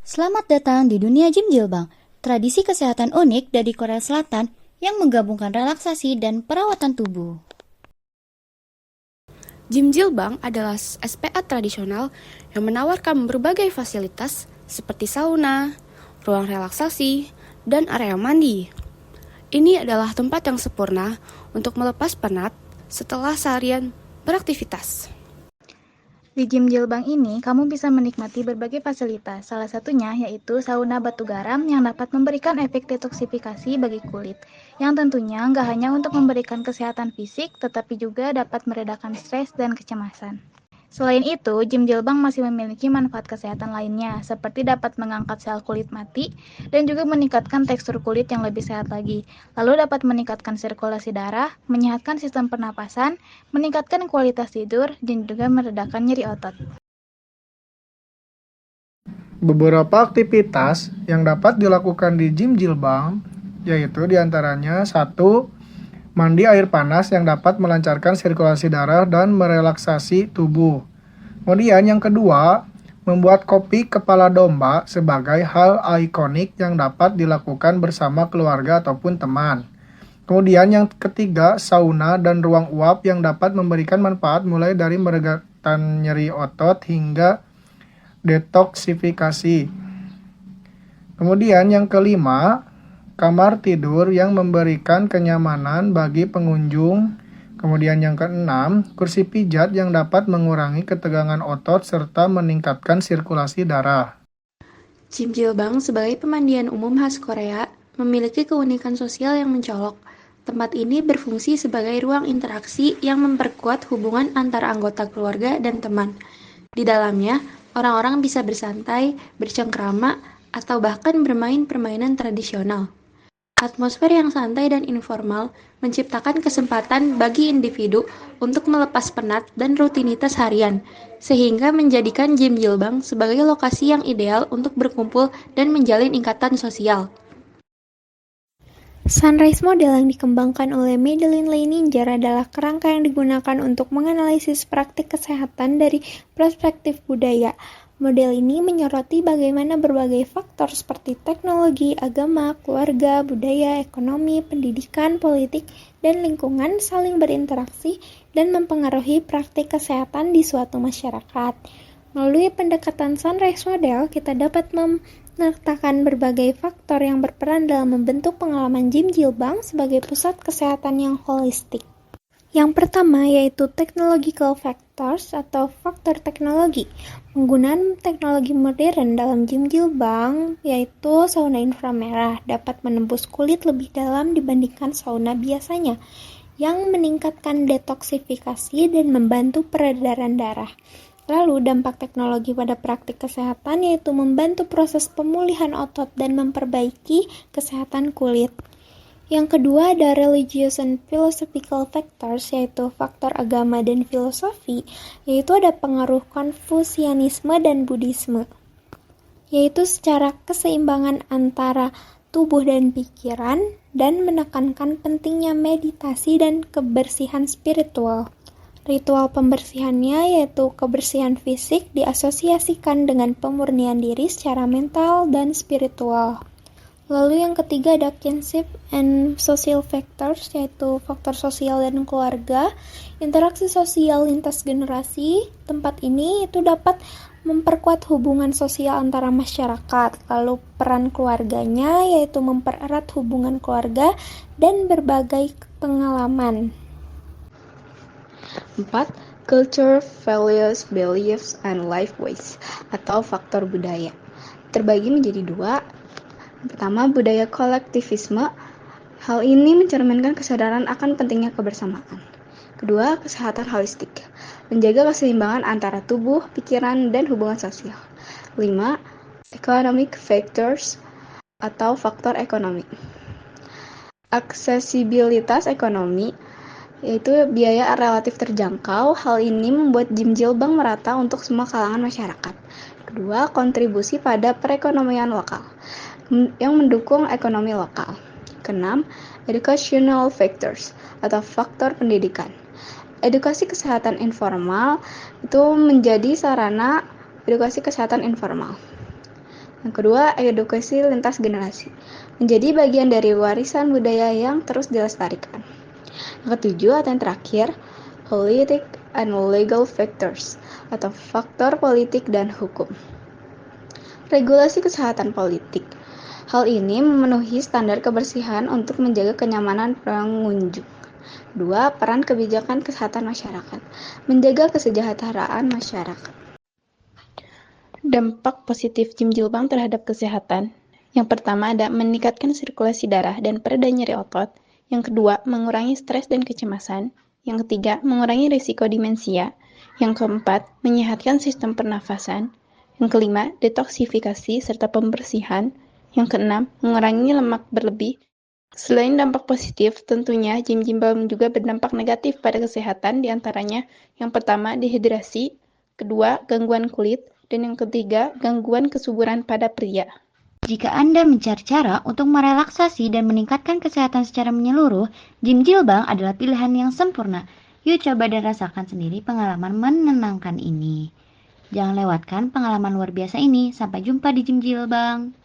Selamat datang di dunia Gym Jilbang, tradisi kesehatan unik dari Korea Selatan yang menggabungkan relaksasi dan perawatan tubuh. Gym Jilbang adalah SPA tradisional yang menawarkan berbagai fasilitas seperti sauna, ruang relaksasi, dan area mandi. Ini adalah tempat yang sempurna untuk melepas penat setelah seharian beraktivitas. Di Gym Jilbang ini, kamu bisa menikmati berbagai fasilitas. Salah satunya yaitu sauna batu garam yang dapat memberikan efek detoksifikasi bagi kulit. Yang tentunya nggak hanya untuk memberikan kesehatan fisik, tetapi juga dapat meredakan stres dan kecemasan. Selain itu, Gym Jilbang masih memiliki manfaat kesehatan lainnya, seperti dapat mengangkat sel kulit mati dan juga meningkatkan tekstur kulit yang lebih sehat lagi. Lalu dapat meningkatkan sirkulasi darah, menyehatkan sistem pernapasan, meningkatkan kualitas tidur, dan juga meredakan nyeri otot. Beberapa aktivitas yang dapat dilakukan di Gym Jilbang yaitu diantaranya 1. Mandi air panas yang dapat melancarkan sirkulasi darah dan merelaksasi tubuh. Kemudian yang kedua, membuat kopi kepala domba sebagai hal ikonik yang dapat dilakukan bersama keluarga ataupun teman. Kemudian yang ketiga, sauna dan ruang uap yang dapat memberikan manfaat mulai dari meredakan nyeri otot hingga detoksifikasi. Kemudian yang kelima, kamar tidur yang memberikan kenyamanan bagi pengunjung. Kemudian yang keenam, kursi pijat yang dapat mengurangi ketegangan otot serta meningkatkan sirkulasi darah. Gym Jilbang sebagai pemandian umum khas Korea memiliki keunikan sosial yang mencolok. Tempat ini berfungsi sebagai ruang interaksi yang memperkuat hubungan antara anggota keluarga dan teman. Di dalamnya, orang-orang bisa bersantai, bercengkrama, atau bahkan bermain permainan tradisional. Atmosfer yang santai dan informal menciptakan kesempatan bagi individu untuk melepas penat dan rutinitas harian, sehingga menjadikan Gym Jilbang sebagai lokasi yang ideal untuk berkumpul dan menjalin ikatan sosial. Sunrise model yang dikembangkan oleh Madeline Leininger adalah kerangka yang digunakan untuk menganalisis praktik kesehatan dari perspektif budaya. Model ini menyoroti bagaimana berbagai faktor seperti teknologi, agama, keluarga, budaya, ekonomi, pendidikan, politik, dan lingkungan saling berinteraksi dan mempengaruhi praktik kesehatan di suatu masyarakat. Melalui pendekatan Sunrise Model, kita dapat menyertakan berbagai faktor yang berperan dalam membentuk pengalaman Gym Jilbang sebagai pusat kesehatan yang holistik. Yang pertama yaitu technological factors atau faktor teknologi. Penggunaan teknologi modern dalam Gym Jilbang yaitu sauna inframerah dapat menembus kulit lebih dalam dibandingkan sauna biasanya, yang meningkatkan detoksifikasi dan membantu peredaran darah. Lalu dampak teknologi pada praktik kesehatan yaitu membantu proses pemulihan otot dan memperbaiki kesehatan kulit. Yang kedua ada religious and philosophical factors, yaitu faktor agama dan filosofi, yaitu ada pengaruh Konfusianisme dan Buddhisme, yaitu secara keseimbangan antara tubuh dan pikiran, dan menekankan pentingnya meditasi dan kebersihan spiritual. Ritual pembersihannya yaitu kebersihan fisik diasosiasikan dengan pemurnian diri secara mental dan spiritual. Lalu yang ketiga ada kinship and social factors, yaitu faktor sosial dan keluarga. Interaksi sosial lintas generasi, tempat ini itu dapat memperkuat hubungan sosial antara masyarakat. Lalu peran keluarganya yaitu mempererat hubungan keluarga dan berbagai pengalaman. 4. Culture, values, beliefs, and life ways atau faktor budaya. Terbagi menjadi 2. Pertama, budaya kolektivisme. Hal ini mencerminkan kesadaran akan pentingnya kebersamaan. Kedua, kesehatan holistik. Menjaga keseimbangan antara tubuh, pikiran, dan hubungan sosial. 5. Economic factors atau faktor ekonomi. Aksesibilitas ekonomi, yaitu biaya relatif terjangkau. Hal ini membuat Gym Jilbang merata untuk semua kalangan masyarakat. Kedua, kontribusi pada perekonomian lokal yang mendukung ekonomi lokal. Keenam, educational factors atau faktor pendidikan. Edukasi kesehatan informal itu menjadi sarana edukasi kesehatan informal. Yang kedua, edukasi lintas generasi, menjadi bagian dari warisan budaya yang terus dilestarikan. Yang ketujuh atau yang terakhir, politik and legal factors, atau faktor politik dan hukum. Regulasi kesehatan politik. Hal ini memenuhi standar kebersihan untuk menjaga kenyamanan pengunjung. 2. Peran kebijakan kesehatan masyarakat, menjaga kesejahteraan masyarakat. Dampak positif gym jilbang terhadap kesehatan. Yang pertama ada meningkatkan sirkulasi darah dan pereda nyeri otot. Yang kedua, mengurangi stres dan kecemasan. Yang ketiga, mengurangi risiko demensia. Yang keempat, menyehatkan sistem pernafasan. Yang kelima, detoksifikasi serta pembersihan. Yang keenam, mengurangi lemak berlebih. Selain dampak positif, tentunya gym jilbang juga berdampak negatif pada kesehatan, diantaranya yang pertama, dehidrasi, kedua, gangguan kulit, dan yang ketiga, gangguan kesuburan pada pria. Jika Anda mencari cara untuk merelaksasi dan meningkatkan kesehatan secara menyeluruh, gym jilbang adalah pilihan yang sempurna. Yuk coba dan rasakan sendiri pengalaman menenangkan ini. Jangan lewatkan pengalaman luar biasa ini. Sampai jumpa di gym jilbang.